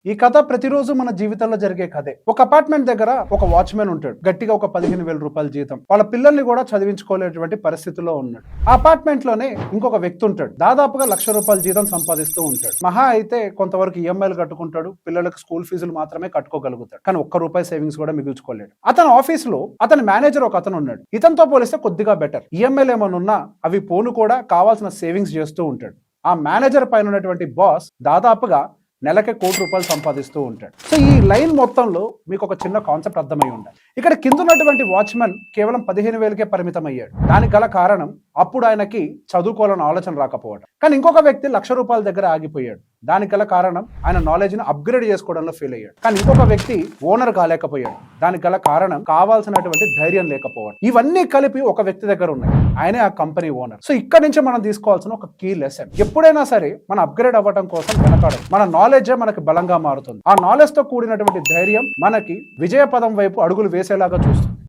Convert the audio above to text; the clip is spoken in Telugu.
ఈ కథ ప్రతిరోజు మన జీవితంలో జరిగే కథే. ఒక అపార్ట్మెంట్ దగ్గర ఒక వాచ్మెన్ ఉంటాడు. గట్టిగా ఒక 15,000 రూపాయల జీతం. వాళ్ళ పిల్లల్ని కూడా చదివించుకోలేటువంటి పరిస్థితిలో ఉన్నాడు. ఆ అపార్ట్మెంట్ లోనే ఇంకొక వ్యక్తి ఉంటాడు. దాదాపుగా 1,00,000 రూపాయల జీతం సంపాదిస్తూ ఉంటాడు. మహా అయితే కొంతవరకు ఈఎంఐలు కట్టుకుంటాడు. పిల్లలకు స్కూల్ ఫీజులు మాత్రమే కట్టుకోగలుగుతాడు. కానీ ₹1 సేవింగ్స్ కూడా మిగుల్చుకోలేడు. అతని ఆఫీస్ లో అతని మేనేజర్ ఒక అతను ఉన్నాడు. ఇతనితో పోలిస్తే కొద్దిగా బెటర్. ఈఎంఐలు ఏమైనా ఉన్నా అవి పోను కూడా కావాల్సిన సేవింగ్స్ చేస్తూ ఉంటాడు. ఆ మేనేజర్ పైన ఉన్నటువంటి బాస్ దాదాపుగా నెలకి ₹1,00,00,000 సంపాదిస్తూ ఉంటాడు. సో ఈ లైన్ మొత్తంలో మీకు ఒక చిన్న కాన్సెప్ట్ అర్థమై ఉండాలి. ఇక్కడ కింద ఉన్నటువంటి వాచ్మెన్ కేవలం 15,000కే పరిమితం అయ్యాడు. దానికి గల కారణం అప్పుడు ఆయనకి చదువుకోవాలని ఆలోచన రాకపోవడం. కానీ ఇంకొక వ్యక్తి ₹1,00,000 దగ్గర ఆగిపోయాడు. దానికి గల కారణం ఆయన నాలెడ్జ్ ని అప్గ్రేడ్ చేసుకోవడంలో ఫెయిల్ అయ్యాడు. కానీ ఇంకొక వ్యక్తి ఓనర్ కాలేకపోయాడు. దానికి గల కారణం కావాల్సినటువంటి ధైర్యం లేకపోవడం. ఇవన్నీ కలిపి ఒక వ్యక్తి దగ్గర ఉన్నాయి. ఆయనే ఆ కంపెనీ ఓనర్. సో ఇక్కడ నుంచి మనం తీసుకోవాల్సిన ఒక కీ లెసన్, ఎప్పుడైనా సరే మనం అప్గ్రేడ్ అవ్వడం కోసం వెనకాడదు. మన నాలెడ్జ్ మనకి బలంగా మారుతుంది. ఆ నాలెడ్జ్ తో కూడినటువంటి ధైర్యం మనకి విజయ పదం వైపు అడుగులు వేసేలాగా చూస్తుంది.